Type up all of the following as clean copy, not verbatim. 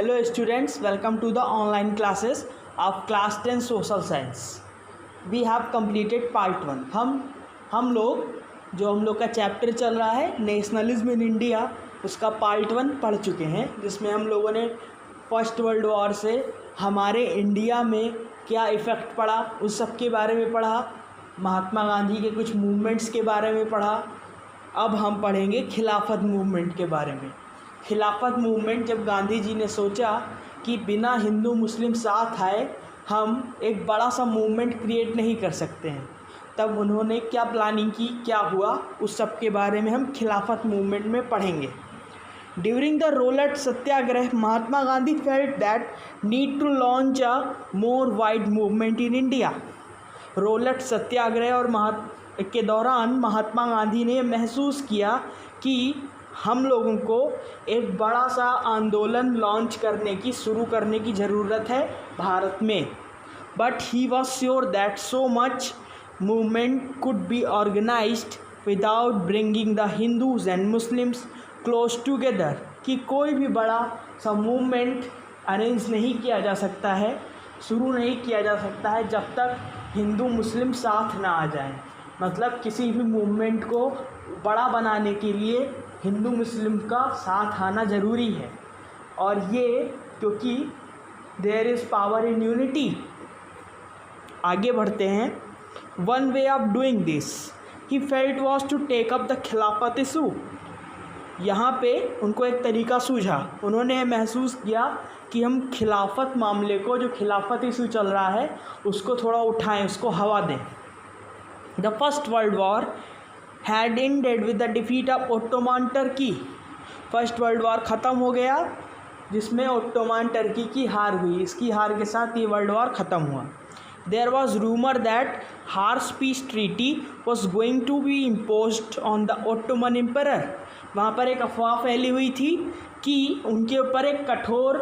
Hello students, welcome to the online classes of class 10 social science. We have completed part 1. हम लोग का chapter चल रहा है नेशनलिज्म इन इंडिया, उसका पार्ट 1 पढ़ चुके हैं, जिसमें हम लोगों ने फर्स्ट वर्ल्ड वॉर से हमारे इंडिया में क्या इफ़ेक्ट पड़ा उस सब के बारे में पढ़ा, महात्मा गांधी के कुछ मूवमेंट्स के बारे में पढ़ा। अब हम पढ़ेंगे खिलाफत मूवमेंट के बारे में। खिलाफत मूवमेंट, जब गांधी जी ने सोचा कि बिना हिंदू मुस्लिम साथ आए हम एक बड़ा सा मूवमेंट क्रिएट नहीं कर सकते हैं, तब उन्होंने क्या प्लानिंग की, क्या हुआ, उस सब के बारे में हम खिलाफत मूवमेंट में पढ़ेंगे। During the Rowlatt Satyagraha Mahatma Gandhi felt that need to launch a more wide movement in India. Rowlatt Satyagraha और के दौरान महात्मा गांधी ने महसूस किया कि हम लोगों को एक बड़ा सा आंदोलन लॉन्च करने की, शुरू करने की ज़रूरत है भारत में। But he was sure that so much movement could be organised without bringing the Hindus and Muslims close together, कि कोई भी बड़ा सा मूवमेंट अरेंज नहीं किया जा सकता है, शुरू नहीं किया जा सकता है जब तक हिंदू मुस्लिम साथ ना आ जाएं। मतलब किसी भी मूवमेंट को बड़ा बनाने के लिए हिंदू मुस्लिम का साथ आना ज़रूरी है, और ये क्योंकि there is power in unity. आगे बढ़ते हैं। One way of doing this he felt was to take up the Khilafat issue. यहाँ पे उनको एक तरीका सूझा, उन्होंने महसूस किया कि हम खिलाफत मामले को, जो खिलाफत इशू चल रहा है, उसको थोड़ा उठाएं, उसको हवा दें। The first world war had ended with the defeat of Ottoman Turkey. First world war ख़त्म हो गया जिसमें ओटोमान टर्की की हार हुई, इसकी हार के साथ ये वर्ल्ड वॉर ख़त्म हुआ। There was rumour that harsh peace treaty was going to be imposed on the Ottoman emperor. वहाँ पर एक अफवाह फैली हुई थी कि उनके ऊपर एक कठोर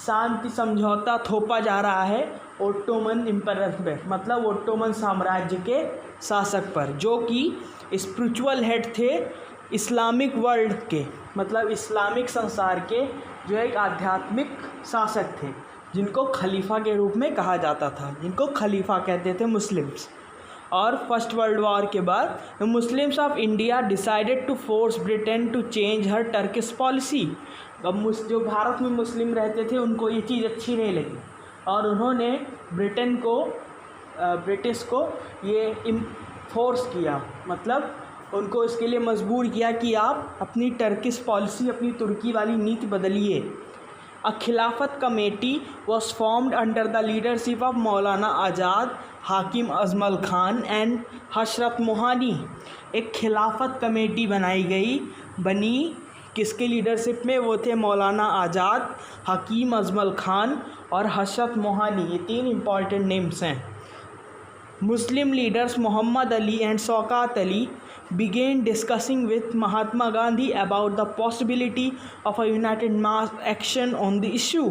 शांति समझौता थोपा जा रहा है ओटोमन एम्परर पे, मतलब ओटोमन साम्राज्य के शासक पर, जो कि स्पिरिचुअल हेड थे इस्लामिक वर्ल्ड के, मतलब इस्लामिक संसार के जो एक आध्यात्मिक शासक थे, जिनको खलीफा के रूप में कहा जाता था, जिनको खलीफा कहते थे मुस्लिम्स। और फर्स्ट वर्ल्ड वॉर के बाद the Muslims of India decided to force Britain to change her Turkish policy. अब जो भारत में मुस्लिम रहते थे उनको ये चीज़ अच्छी नहीं लगी, और उन्होंने ब्रिटिश को ये फोर्स किया, मतलब उनको इसके लिए मजबूर किया कि आप अपनी टर्किश पॉलिसी, अपनी तुर्की वाली नीति बदलिए। अ खिलाफत committee was formed under the leadership of मौलाना आज़ाद, हाकिम अजमल खान एंड हशरत मोहानी। एक खिलाफत कमेटी बनी किसके लीडरशिप में? वो थे मौलाना आज़ाद, हकीम अजमल खान और हशरत मोहानी। ये 3 इम्पॉर्टेंट नेम्स हैं। Muslim leaders Muhammad Ali and Shaukat Ali began discussing with Mahatma Gandhi about the possibility of a united mass action on the issue.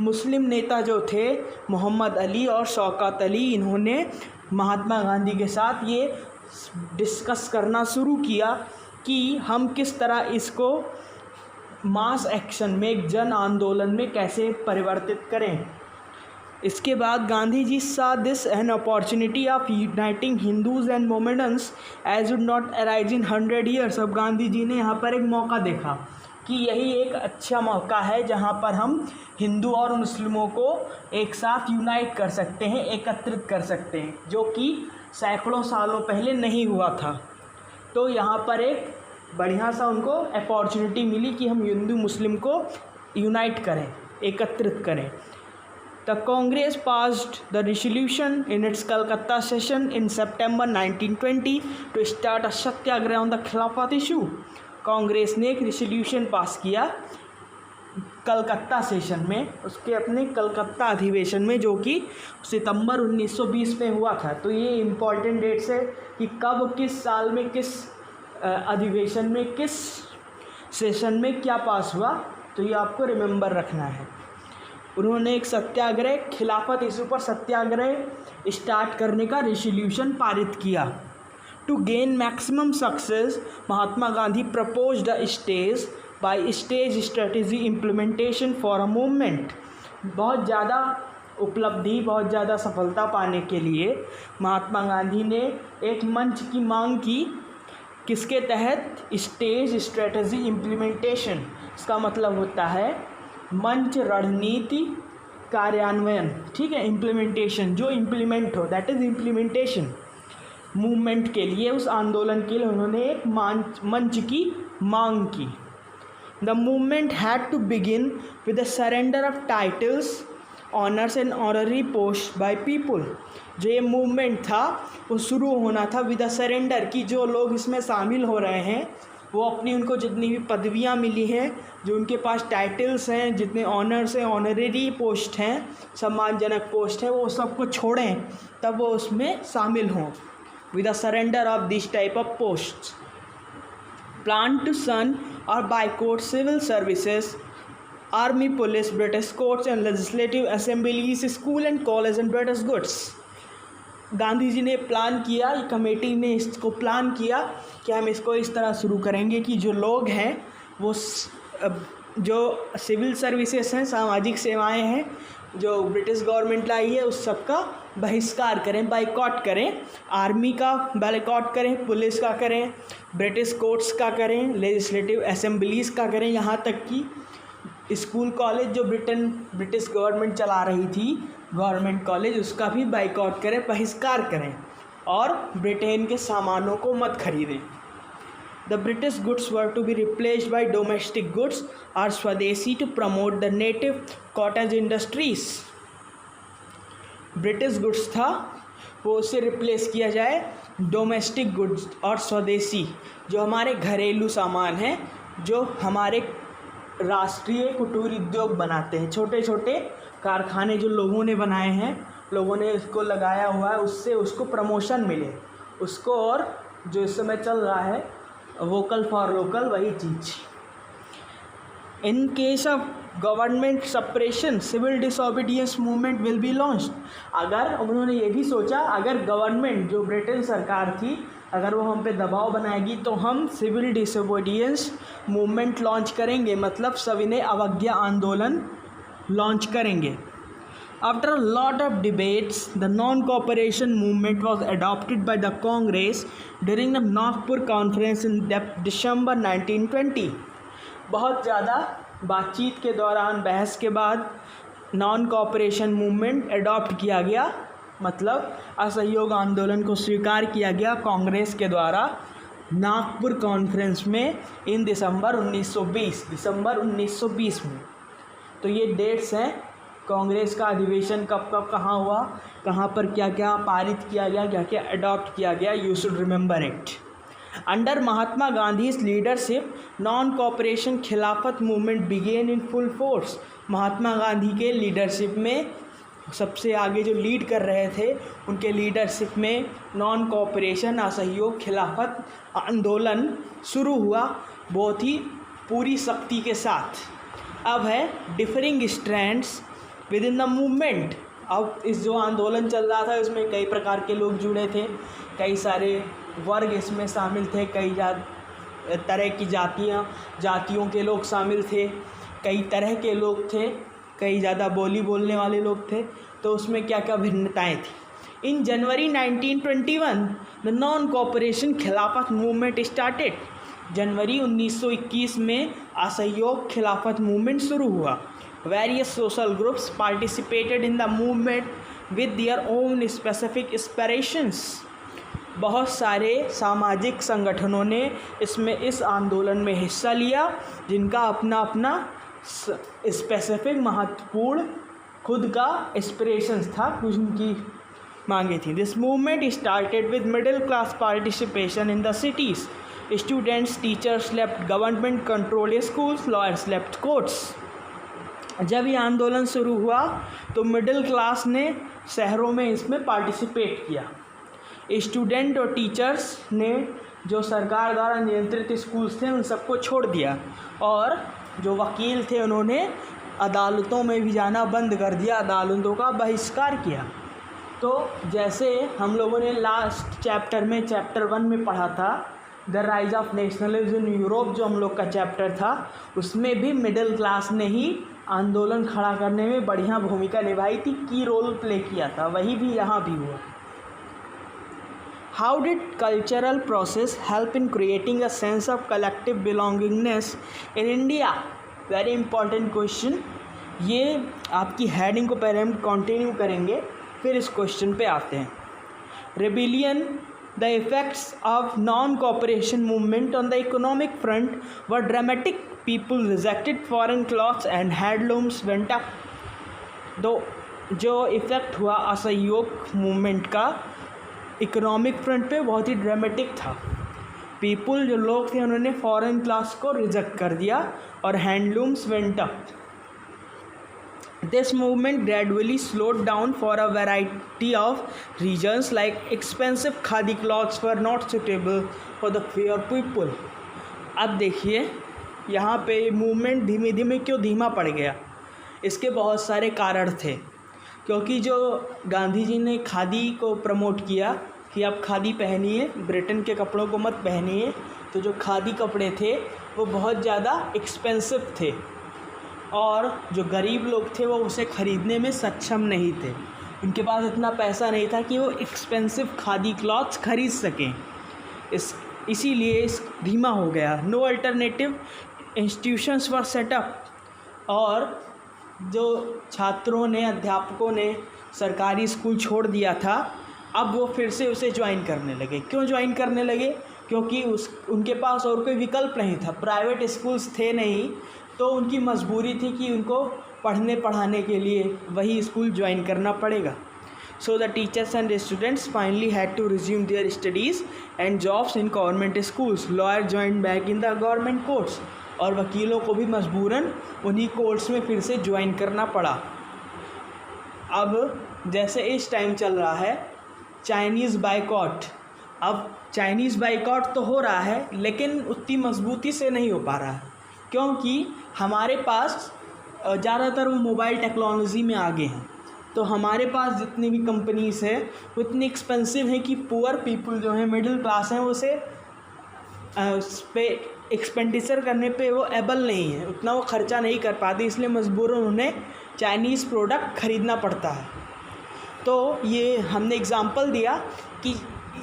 मुस्लिम नेता जो थे मोहम्मद अली और शौकत अली, इन्होंने महात्मा गांधी के साथ ये डिस्कस करना शुरू किया कि हम किस तरह इसको मास एक्शन में, एक जन आंदोलन में कैसे परिवर्तित करें। इसके बाद Gandhi ji saw this an opportunity of uniting Hindus and Mohammedans as would not arise in 100 years। अब गांधी जी ने यहाँ पर एक मौका देखा कि यही एक अच्छा मौका है जहाँ पर हम हिंदू और मुस्लिमों को एक साथ यूनाइट कर सकते हैं, एकत्रित कर सकते हैं, जो कि सैकड़ों सालों पहले नहीं हुआ था। तो यहाँ पर एक बढ़िया सा उनको अपॉर्चुनिटी मिली कि हम हिंदू मुस्लिम को यूनाइट करें, एकत्रित करें। The Congress passed the resolution in its Calcutta session in September 1920 to start a Satyagraha on the खिलाफत issue। कांग्रेस ने एक रेजोल्यूशन पास किया कलकत्ता सेशन में, उसके अपने कलकत्ता अधिवेशन में, जो कि सितंबर 1920 में हुआ था। तो ये इम्पॉर्टेंट डेट्स है कि कब, किस साल में, किस अधिवेशन में, किस सेशन में क्या पास हुआ, तो ये आपको रिमेंबर रखना है। उन्होंने एक सत्याग्रह, खिलाफत इशू पर सत्याग्रह स्टार्ट करने का रेजोल्यूशन पारित किया। To gain maximum success Mahatma Gandhi proposed a stage by stage strategy implementation for a movement. बहुत ज़्यादा उपलब्धि, बहुत ज़्यादा सफलता पाने के लिए महात्मा गांधी ने एक मंच की मांग की। किसके तहत? Stage strategy implementation. इसका मतलब होता है मंच रणनीति कार्यान्वयन, ठीक है। इम्प्लीमेंटेशन, जो इम्प्लीमेंट हो, दैट इज़ इम्प्लीमेंटेशन। मूवमेंट के लिए, उस आंदोलन के लिए उन्होंने एक मंच की मांग की। The movement had to begin with the surrender of titles, honours and honorary post by people. जो ये मूवमेंट था वो शुरू होना था विद द सरेंडर, कि जो लोग इसमें शामिल हो रहे हैं वो अपनी, उनको जितनी भी पदवियां मिली हैं, जो उनके पास टाइटल्स हैं, जितने ऑनर्स हैं, ऑनररी पोस्ट हैं, सम्मानजनक पोस्ट हैं, वो सबको छोड़ें तब वो उसमें शामिल हों। With the surrender of this type of post, plan to shun और boycott civil services, army, police, British courts and legislative assemblies, school and college and British goods. Gandhi ji ने प्लान किया, कमेटी ने इसको प्लान किया कि हम इसको इस तरह शुरू करेंगे कि जो लोग हैं वो जो सिविल सर्विसेज हैं, सामाजिक सेवाएं हैं, जो ब्रिटिश गवर्नमेंट लाई है, उस सब का बहिष्कार करें, बाइकॉट करें। आर्मी का बाइकॉट करें, पुलिस का करें, ब्रिटिश कोर्ट्स का करें, लेजिस्लेटिव असेंबलीज़ का करें, यहाँ तक कि स्कूल कॉलेज जो ब्रिटिश गवर्नमेंट चला रही थी, गवर्नमेंट कॉलेज, उसका भी बाइकआउट करें, बहिष्कार करें और ब्रिटेन के सामानों को मत खरीदें। The British goods were to be replaced by domestic goods और swadeshi to promote the native cottage industries. British goods था वो उससे रिप्लेस किया जाए डोमेस्टिक गुड्स और स्वदेशी, जो हमारे घरेलू सामान हैं, जो हमारे राष्ट्रीय कुटीर उद्योग बनाते हैं, छोटे छोटे कारखाने जो लोगों ने बनाए हैं, लोगों ने इसको लगाया हुआ है, उससे उसको प्रमोशन मिले उसको। और जो इस समय चल रहा है वोकल फॉर लोकल, वही चीज़। In case of government suppression, civil disobedience movement will be launched. अगर उन्होंने ये भी सोचा, अगर गवर्नमेंट जो ब्रिटेन सरकार थी, अगर वो हम पे दबाव बनाएगी तो हम सिविल डिसोबीडियंस मूवमेंट लॉन्च करेंगे, मतलब सविनय अवज्ञा आंदोलन लॉन्च करेंगे। After a lot of debates, the non-cooperation movement was adopted by the Congress during the Nagpur Conference in December 1920. बहुत ज़्यादा बातचीत के दौरान, बहस के बाद नॉन कॉपरेशन मूवमेंट अडॉप्ट किया गया, मतलब असहयोग आंदोलन को स्वीकार किया गया कांग्रेस के द्वारा नागपुर कॉन्फ्रेंस में इन दिसंबर 1920 में। तो ये डेट्स हैं कांग्रेस का अधिवेशन कब कब कहाँ हुआ, कहाँ पर क्या क्या पारित किया गया, क्या क्या अडॉप्ट किया गया। You should remember it. Under Mahatma Gandhi's leadership non cooperation Khilafat movement began in full force. Mahatma Gandhi के लीडरशिप में सबसे आगे जो लीड कर रहे थे, उनके लीडरशिप में नॉन कॉपरेशन असहयोग खिलाफत आंदोलन शुरू हुआ बहुत ही पूरी शक्ति के साथ। अब है differing strands with in the movement. अब इस जो आंदोलन चल रहा था उसमें कई प्रकार के लोग जुड़े थे, कई सारे वर्ग इसमें शामिल थे, कई तरह की जातियों के लोग शामिल थे, कई तरह के लोग थे, कई ज़्यादा बोली बोलने वाले लोग थे। तो उसमें क्या क्या भिन्नताएं थी। इन जनवरी 1921 the non cooperation Khilafat movement started. जनवरी 1921 में असहयोग खिलाफत मूवमेंट शुरू हुआ। Various social groups participated in the movement with their own specific aspirations. बहुत सारे सामाजिक संगठनों ने इस आंदोलन में हिस्सा लिया, जिनका अपना अपना स्पेसिफिक महत्वपूर्ण खुद का एस्पिरेशंस था, कुछ उनकी मांगे थी। This movement started with middle class participation in the cities. Students, teachers left government control schools, lawyers left courts. जब ये आंदोलन शुरू हुआ तो मिडिल क्लास ने शहरों में इसमें पार्टिसिपेट किया। स्टूडेंट और टीचर्स ने जो सरकार द्वारा नियंत्रित स्कूल्स थे उन सबको छोड़ दिया, और जो वकील थे उन्होंने अदालतों में भी जाना बंद कर दिया, अदालतों का बहिष्कार किया। तो जैसे हम लोगों ने लास्ट चैप्टर में चैप्टर 1 में पढ़ा था the rise of nationalism in Europe जो हम लोग का चैप्टर था, उसमें भी मिडिल क्लास ने ही आंदोलन खड़ा करने में बढ़िया भूमिका निभाई थी, की रोल प्ले किया था, वही भी यहाँ भी हुआ। How did cultural process help in creating a sense of collective belongingness in India? Very important question. ये आपकी हेडिंग को पहले हम कंटिन्यू करेंगे, फिर इस क्वेश्चन पे आते हैं। Rebellion, the effects of non cooperation movement on the economic front were dramatic, people rejected foreign clothes and handlooms went up. जो इफ़ेक्ट हुआ असहयोग मूवमेंट का इकोनॉमिक फ्रंट पे बहुत ही ड्रामेटिक था। पीपल जो लोग थे उन्होंने फॉरेन क्लॉथ्स को रिजेक्ट कर दिया और handlooms went up. This movement gradually slowed down for a variety of reasons, like expensive khadi cloths were not suitable for the poor people. अब देखिए यहाँ पे मूवमेंट धीमे धीमे क्यों धीमा पड़ गया, इसके बहुत सारे कारण थे। क्योंकि जो गांधी जी ने खादी को प्रमोट किया कि आप खादी पहनिए, ब्रिटेन के कपड़ों को मत पहनिए, तो जो खादी कपड़े थे वो बहुत ज़्यादा एक्सपेंसिव थे और जो गरीब लोग थे वो उसे ख़रीदने में सक्षम नहीं थे, उनके पास इतना पैसा नहीं था कि वो एक्सपेंसिव खादी क्लॉथ्स खरीद सकें। इसीलिए धीमा हो गया। No alternative institutions were set up, और जो छात्रों ने, अध्यापकों ने सरकारी स्कूल छोड़ दिया था, अब वो फिर से उसे ज्वाइन करने लगे। क्यों ज्वाइन करने लगे? क्योंकि उनके पास और कोई विकल्प नहीं था, प्राइवेट स्कूल्स थे नहीं, तो उनकी मजबूरी थी कि उनको पढ़ने पढ़ाने के लिए वही स्कूल ज्वाइन करना पड़ेगा। So the teachers and students finally had to resume their studies and jobs in government schools. Lawyer join back in the government courts, और वकीलों को भी मजबूरन उन्हीं कोर्ट्स में फिर से ज्वाइन करना पड़ा। अब जैसे इस टाइम चल रहा है चाइनीज़ बाइकॉट, अब चाइनीज़ बाइकॉट तो हो रहा है लेकिन उतनी मजबूती से नहीं हो पा रहा है, क्योंकि हमारे पास ज़्यादातर वो मोबाइल टेक्नोलॉजी में आगे हैं, तो हमारे पास जितनी भी कंपनीज़ है वो इतनी एक्सपेंसिव है कि पुअर पीपल जो है, मिडिल क्लास हैं, उसे पे एक्सपेंडिचर करने पे वो एबल नहीं है, उतना वो ख़र्चा नहीं कर पाते, इसलिए मजबूरन उन्हें चाइनीज़ प्रोडक्ट ख़रीदना पड़ता है। तो ये हमने एग्ज़ाम्पल दिया कि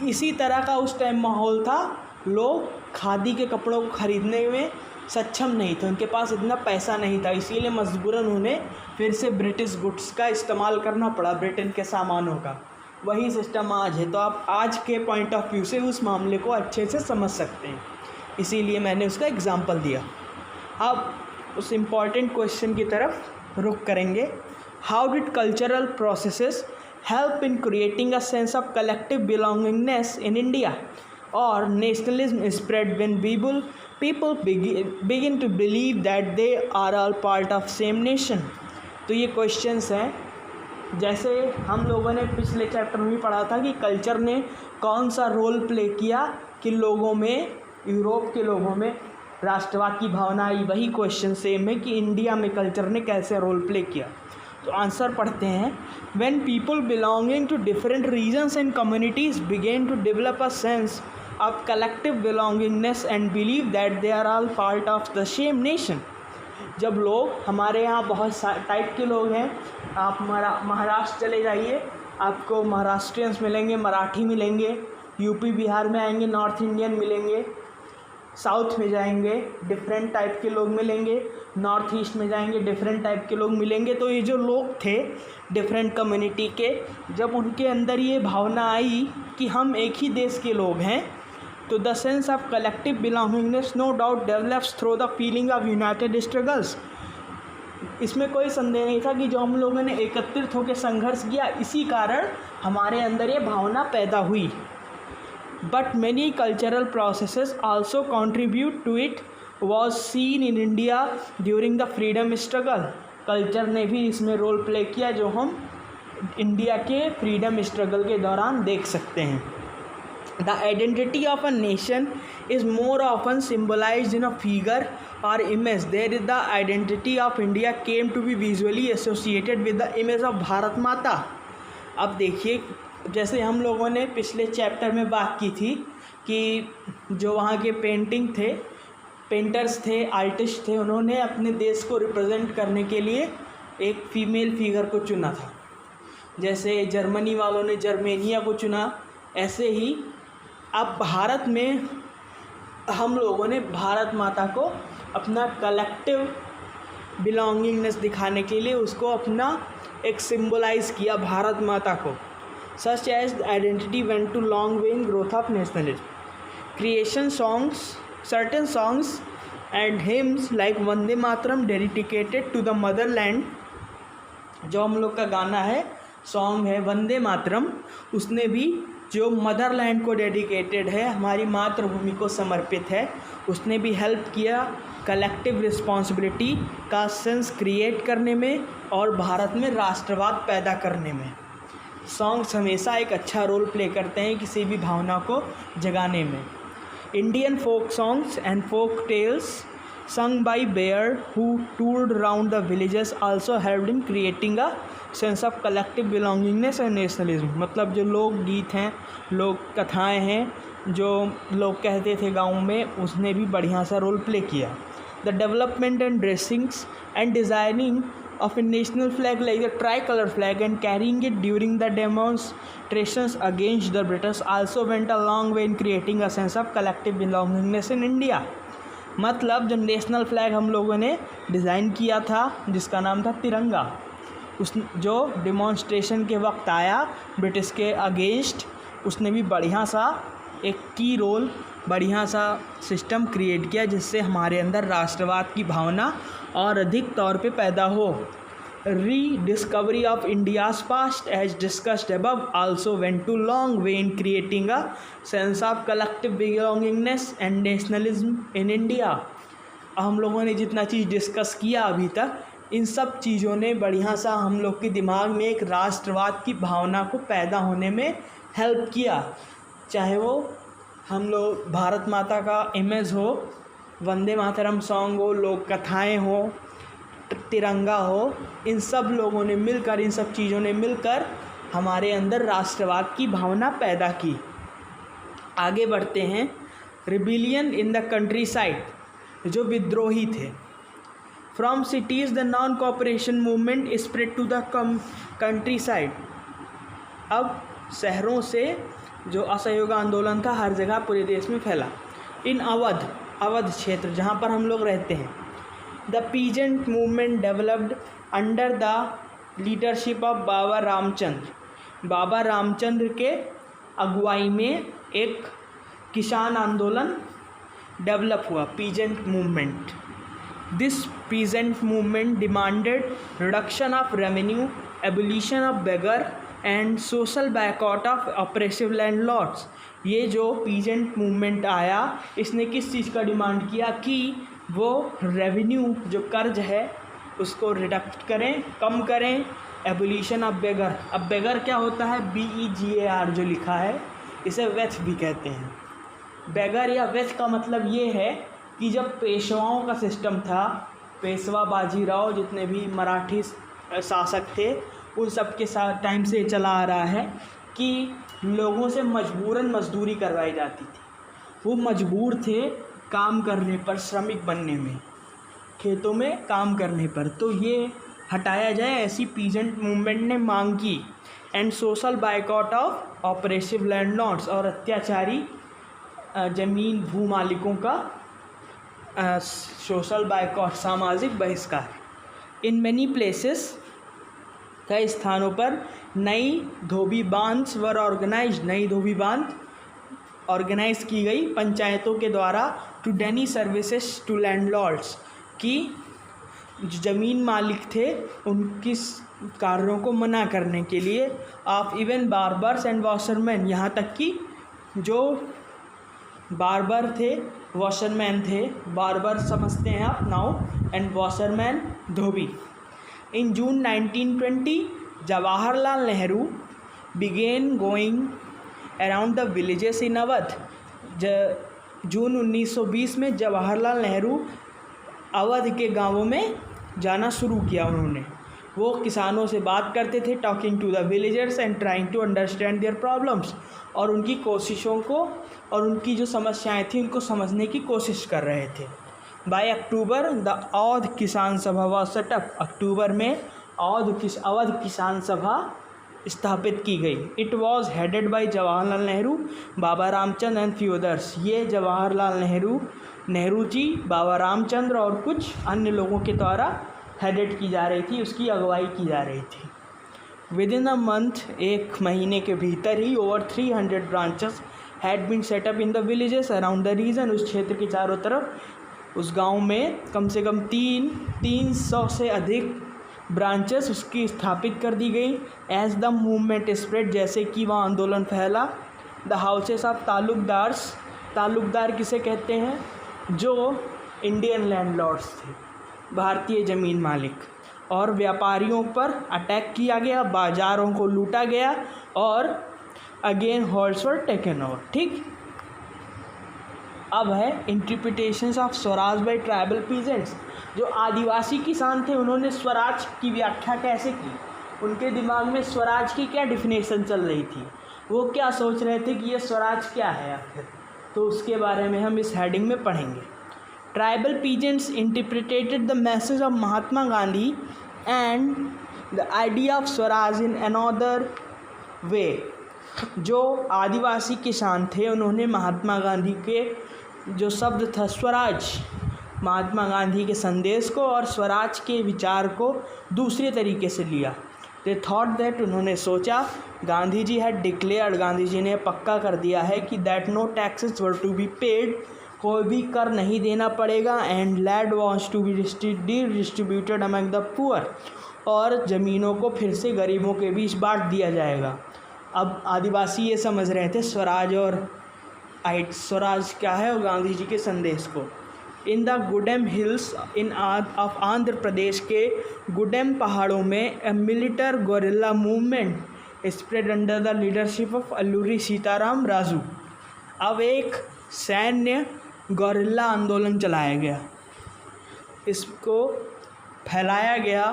इसी तरह का उस टाइम माहौल था, लोग खादी के कपड़ों को ख़रीदने में सक्षम नहीं थे, उनके पास इतना पैसा नहीं था, इसीलिए मजबूरन उन्हें फिर से ब्रिटिश गुड्स का इस्तेमाल करना पड़ा, ब्रिटेन के सामानों का। वही सिस्टम आज है, तो आप आज के पॉइंट ऑफ व्यू से उस मामले को अच्छे से समझ सकते हैं, इसीलिए मैंने उसका एग्ज़ाम्पल दिया। अब उस इम्पॉर्टेंट क्वेश्चन की तरफ रुख करेंगे। How did cultural processes help in creating a sense of collective belongingness in India, और nationalism spread when people begin to believe that they are all part of same nation। तो ये questions हैं, जैसे हम लोगों ने पिछले चैप्टर में भी पढ़ा था कि कल्चर ने कौन सा रोल प्ले किया कि लोगों में, यूरोप के लोगों में राष्ट्रवाद की भावना आई। वही क्वेश्चन सेम है कि इंडिया में कल्चर ने कैसे रोल प्ले किया। तो आंसर पढ़ते हैं। When people belonging to different regions and communities began to develop a sense of collective belongingness and believe that they are all part of the same nation। जब लोग, हमारे यहाँ बहुत टाइप के लोग हैं, आप महाराष्ट्र चले जाइए, आपको महाराष्ट्रियंस मिलेंगे, मराठी मिलेंगे, यूपी बिहार में आएंगे नॉर्थ इंडियन मिलेंगे, साउथ में जाएंगे डिफरेंट टाइप के लोग मिलेंगे, नॉर्थ ईस्ट में जाएंगे डिफरेंट टाइप के लोग मिलेंगे। तो ये जो लोग थे डिफरेंट कम्युनिटी के, जब उनके अंदर ये भावना आई कि हम एक ही देश के लोग हैं, तो the sense of collective belongingness no doubt develops through the feeling of united struggles. इसमें कोई संदेह नहीं था कि जो हम लोगों ने एकत्रित होकर संघर्ष किया, इसी कारण हमारे अंदर ये भावना पैदा हुई। But many cultural processes also contribute to it was seen in India during the freedom struggle. Culture ने भी इसमें रोल प्ले किया, जो हम इंडिया के फ्रीडम स्ट्रगल के दौरान देख सकते हैं। The identity of a nation is more often symbolized in a figure or image. There is the identity of India came to be visually associated with the image of Bharat माता। अब देखिए, जैसे हम लोगों ने पिछले चैप्टर में बात की थी कि जो वहाँ के पेंटर्स थे, आर्टिस्ट थे, उन्होंने अपने देश को रिप्रेजेंट करने के लिए एक फ़ीमेल फिगर को चुना था। जैसे जर्मनी वालों ने जर्मेनिया को चुना, ऐसे ही अब भारत में हम लोगों ने भारत माता को अपना कलेक्टिव बिलोंगिंगनेस दिखाने के लिए उसको अपना एक सिंबलाइज़ किया भारत माता को। Such as identity went to long way in growth of nationalism, creation songs, certain songs and hymns like Vande Mataram dedicated to the motherland. जो हम लोग का गाना है, सॉन्ग है वंदे मातरम, उसने भी जो मदरलैंड को डेडिकेटेड है, हमारी मातृभूमि को समर्पित है, उसने भी हेल्प किया कलेक्टिव रिस्पॉन्सिबिलिटी का सेंस क्रिएट करने में और भारत में राष्ट्रवाद पैदा करने में। सॉन्ग्स हमेशा एक अच्छा रोल प्ले करते हैं किसी भी भावना को जगाने में। Indian folk songs and folk tales sung by Bear who toured around the villages also helped in creating a sense of collective belongingness and nationalism। मतलब जो लोक गीत हैं, लोक कथाएं हैं, जो लोग कहते थे गाँव में, उसने भी बढ़िया सा रोल प्ले किया। The development and dressings and designing of a national flag like the tricolor flag and carrying it during the demonstrations against the British also went a long way in creating a sense of collective belongingness in India। मतलब जो national flag हम लोगों ने design किया था जिसका नाम था तिरंगा, उस जो डिमॉन्स्ट्रेशन के वक्त आया ब्रिटिश के अगेंस्ट, उसने भी बढ़िया सा एक की रोल, बढ़िया सा सिस्टम क्रिएट किया जिससे हमारे अंदर राष्ट्रवाद की भावना और अधिक तौर पे पैदा हो। Rediscovery of India's past as discussed above also went to long way in creating a sense of collective belongingness and nationalism in India। हम लोगों ने जितना चीज़ डिस्कस किया अभी तक, इन सब चीज़ों ने बढ़िया सा हम लोग के दिमाग में एक राष्ट्रवाद की भावना को पैदा होने में हेल्प किया। चाहे वो हम लोग भारत माता का इमेज हो, वंदे मातरम सॉन्ग हो, लोक कथाएँ हो, तिरंगा हो, इन सब लोगों ने मिलकर, इन सब चीज़ों ने मिलकर हमारे अंदर राष्ट्रवाद की भावना पैदा की। आगे बढ़ते हैं। Rebellion in the countryside, जो विद्रोही थे। From cities the non cooperation movement spread to the countryside. अब शहरों से जो असहयोग आंदोलन था हर जगह पूरे देश में फैला। इन अवध क्षेत्र जहाँ पर हम लोग रहते हैं, The peasant movement developed under the leadership of बाबा रामचंद्र। बाबा रामचंद्र के अगुवाई में एक किसान आंदोलन डेवलप हुआ, peasant movement. This peasant movement demanded reduction of revenue, abolition of begar and social boycott of oppressive landlords. ये जो पीजेंट मूवमेंट आया, इसने किस चीज़ का डिमांड किया कि वो रेवेन्यू जो कर्ज है उसको रिडक्ट करें, कम करें। एबोलिशन ऑफ बेगर, अब बेगर क्या होता है, BEGAR जो लिखा है, इसे वेथ भी कहते हैं। बेगर या वेथ का मतलब ये है कि जब पेशवाओं का सिस्टम था, पेशवा बाजीराव जितने भी मराठी शासक थे, उन सब के साथ टाइम से चला आ रहा है कि लोगों से मजबूरन मजदूरी करवाई जाती थी। वो मजबूर थे काम करने पर, श्रमिक बनने में, खेतों में काम करने पर, तो ये हटाया जाए, ऐसी पीजेंट मूवमेंट ने मांग की। And social boycott of oppressive landlords, और अत्याचारी ज़मीन भू मालिकों का सोशल बाइकआउट, सामाजिक बहिष्कार। इन मैनी प्लेसेस, कई स्थानों पर नई धोबी बांध्स वर ऑर्गेनाइज्ड, नई धोबी बांध ऑर्गेनाइज की गई पंचायतों के द्वारा to deny services to landlords, की ज़मीन मालिक थे उनकी कार्यों को मना करने के लिए। Of even barbers and washerman, यहाँ तक कि जो बार्बर थे, वॉशरमैन थे, बार्बर समझते हैं आप नाउ, एंड वॉशरमैन धोबी। In June 1920 Jawaharlal Nehru began going around the villages in Awadh. जून 1920 में जवाहरलाल नेहरू अवध के गांवों में जाना शुरू किया उन्होंने। वो किसानों से बात करते थे, talking to the villagers and trying to understand their problems, और उनकी कोशिशों को और उनकी जो समस्याएं थी उनको समझने की कोशिश कर रहे थे। बाय अक्टूबर द अवध किसान सभा वॉज सेटअप। अक्टूबर में अवध किसान सभा स्थापित की गई। It was headed by Jawaharlal Nehru, Baba Ramchandra and few others. ये जवाहरलाल नेहरू जी, बाबा रामचंद्र और कुछ अन्य लोगों के द्वारा हेडेड की जा रही थी, उसकी अगुवाई की जा रही थी। विद इन अ मंथ, एक महीने के भीतर ही, over 300 branches had been set up in the villages around the region. उस क्षेत्र के चारों तरफ, उस गांव में कम से कम 300 से अधिक ब्रांचेस उसकी स्थापित कर दी गई। एज द मूवमेंट स्प्रेड, जैसे कि वह आंदोलन फैला, the houses of taluqdars, Talukdar किसे कहते हैं? जो इंडियन लैंडलॉर्ड्स थे, भारतीय ज़मीन मालिक, और व्यापारियों पर अटैक किया गया, बाज़ारों को लूटा गया और अगेन हॉल्ड्स वर टेकन ओवर। ठीक, अब है interpretations of Swaraj bye tribal peasants. जो आदिवासी किसान थे उन्होंने स्वराज की व्याख्या कैसे की? उनके दिमाग में स्वराज की क्या डिफिनेशन चल रही थी? वो क्या सोच रहे थे कि ये स्वराज क्या है आखिर? तो उसके बारे में हम इस हेडिंग में पढ़ेंगे। Tribal peasants interpreted the message of Mahatma Gandhi and the idea of Swaraj in another way. जो आदिवासी किसान थे उन्होंने महात्मा गांधी के जो शब्द था स्वराज, महात्मा गांधी के संदेश को और स्वराज के विचार को दूसरे तरीके से लिया। दे थॉट दैट, उन्होंने सोचा, गांधी जी हैड डिक्लेयर्ड, गांधी जी ने पक्का कर दिया है कि that no taxes were to be paid, कोई भी कर नहीं देना पड़ेगा, and land was to be distributed among the poor, और ज़मीनों को फिर से गरीबों के बीच बांट दिया जाएगा। अब आदिवासी ये समझ रहे थे स्वराज और स्वराज क्या है और गांधी जी के संदेश को। In the Gudem hills of Andhra Pradesh के गुडेम पहाड़ों में a militant guerrilla movement spread under the leadership of Alluri Sitarama Raju. अब एक सैन्य गोरिल्ला आंदोलन चलाया गया, इसको फैलाया गया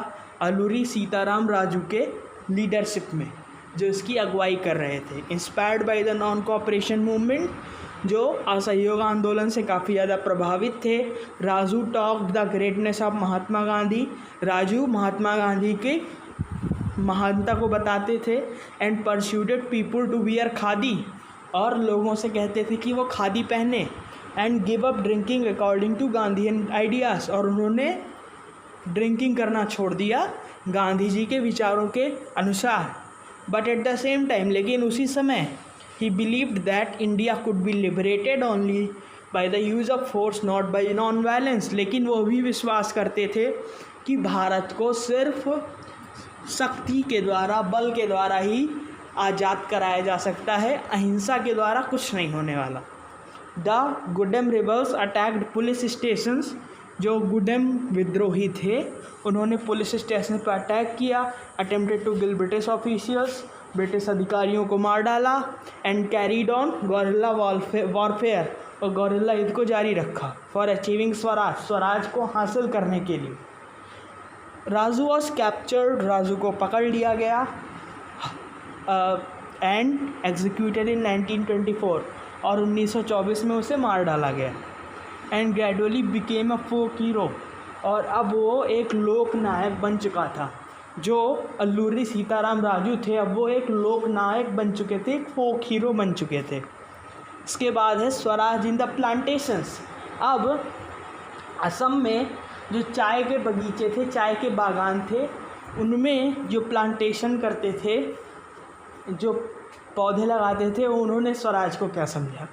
अल्लूरी सीताराम राजू के लीडरशिप में, जो इसकी अगुवाई कर रहे थे। Inspired by the non cooperation movement, जो असहयोग आंदोलन से काफ़ी ज़्यादा प्रभावित थे। Raju talked the greatness of Mahatma Gandhi, Raju Mahatma Gandhi के महानता को बताते थे। And persuaded people to wear khadi, और लोगों से कहते थे कि वो खादी पहने। And give up drinking according to Gandhian ideas, और उन्होंने ड्रिंकिंग करना छोड़ दिया गांधी जी के विचारों के अनुसार। But at the same time, लेकिन उसी समय, he believed that India could be liberated only by the use of force, not by non-violence। लेकिन वो भी विश्वास करते थे कि भारत को सिर्फ शक्ति के द्वारा, बल के द्वारा ही आज़ाद कराया जा सकता है, अहिंसा के द्वारा कुछ नहीं होने वाला। The Gudem rebels attacked police stations, जो गुडेम विद्रोही थे उन्होंने पुलिस स्टेशन पर अटैक किया। Attempted to kill British officials, British अधिकारियों को मार डाला। And carried on guerrilla warfare, और गोरिल्ला युद्ध को जारी रखा। फॉर अचीविंग स्वराज, स्वराज को हासिल करने के लिए। राजू वॉज कैप्चर्ड, राजू को पकड़ लिया गया एंड एग्जीक्यूटेड इन 1924, और 1924 में उसे मार डाला गया। And gradually became a folk hero, और अब वो एक लोक नायक बन चुका था। जो अल्लूरी सीताराम राजू थे अब वो एक लोक नायक बन चुके थे, एक फोक हीरो बन चुके थे। इसके बाद है स्वराज इन द प्लांटेशंस। अब असम में जो चाय के बगीचे थे, चाय के बागान थे, उनमें जो प्लांटेशन करते थे, जो पौधे लगाते थे, उन्होंने स्वराज को क्या समझा?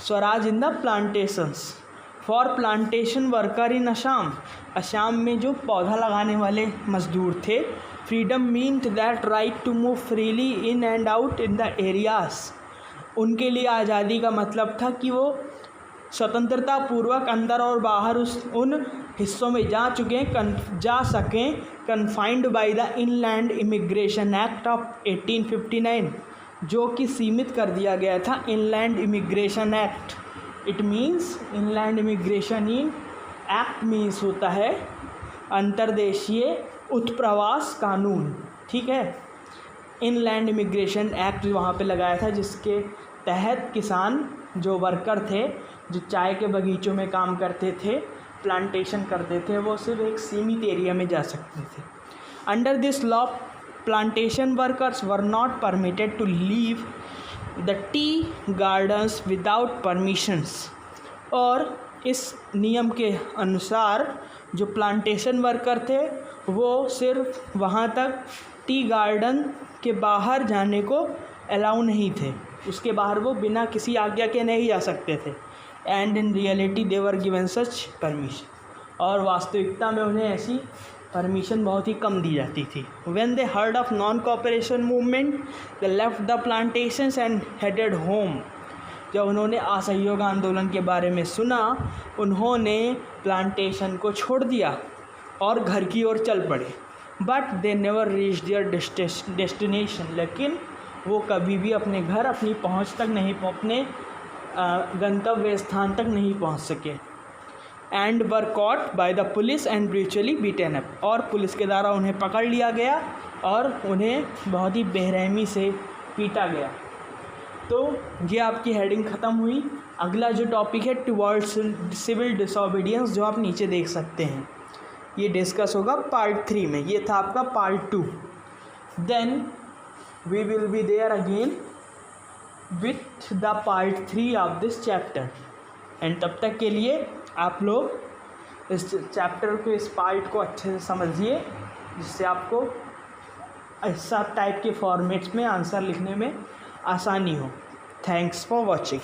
Swaraj in the plantations. For plantation worker in Assam, Assam में जो पौधा लगाने वाले मजदूर थे। Freedom meant that right to move freely in and out in the areas. उनके लिए आज़ादी का मतलब था कि वो स्वतंत्रता पूर्वक अंदर और बाहर उन हिस्सों में जा सकें। Confined by the inland immigration act of 1859, जो कि सीमित कर दिया गया था inland immigration act. It means inland immigration in act means होता है अंतर्देशीय उत्प्रवास कानून, ठीक है, इनलैंड इमिग्रेशन एक्ट वहाँ पे लगाया था, जिसके तहत किसान जो वर्कर थे, जो चाय के बगीचों में काम करते थे, प्लांटेशन करते थे, वो सिर्फ एक सीमित एरिया में जा सकते थे। Under this law plantation workers were not permitted to leave the tea gardens without permissions. और इस नियम के अनुसार जो प्लांटेशन वर्कर थे वो सिर्फ वहाँ तक टी गार्डन के बाहर जाने को अलाउ नहीं थे, उसके बाहर वो बिना किसी आज्ञा के नहीं जा सकते थे। And in reality they were given such permission, और वास्तविकता में उन्हें ऐसी परमिशन बहुत ही कम दी जाती थी। When they heard of non cooperation movement they left the plantations and headed home. जब उन्होंने असहयोग आंदोलन के बारे में सुना, उन्होंने प्लांटेशन को छोड़ दिया और घर की ओर चल पड़े। But they never reach there destination, लेकिन वो कभी भी अपने घर, अपनी पहुंच तक नहीं, अपने गंतव्य स्थान तक नहीं पहुंच सके। And were caught by the police and brutally beaten up, और पुलिस के द्वारा उन्हें पकड़ लिया गया और उन्हें बहुत ही बेरहमी से पीटा गया। तो ये आपकी हेडिंग ख़त्म हुई। अगला जो टॉपिक है टुवर्ड्स सिविल डिसोबीडियंस, जो आप नीचे देख सकते हैं, ये डिस्कस होगा पार्ट 3 में। ये था आपका part 2। Then we will be there again with the part 3 of this chapter. And तब तक के लिए आप लोग इस चैप्टर को, इस पार्ट को अच्छे से समझिए, जिससे आपको ऐसा टाइप के फॉर्मेट्स में आंसर लिखने में आसानी हो। Thanks for watching.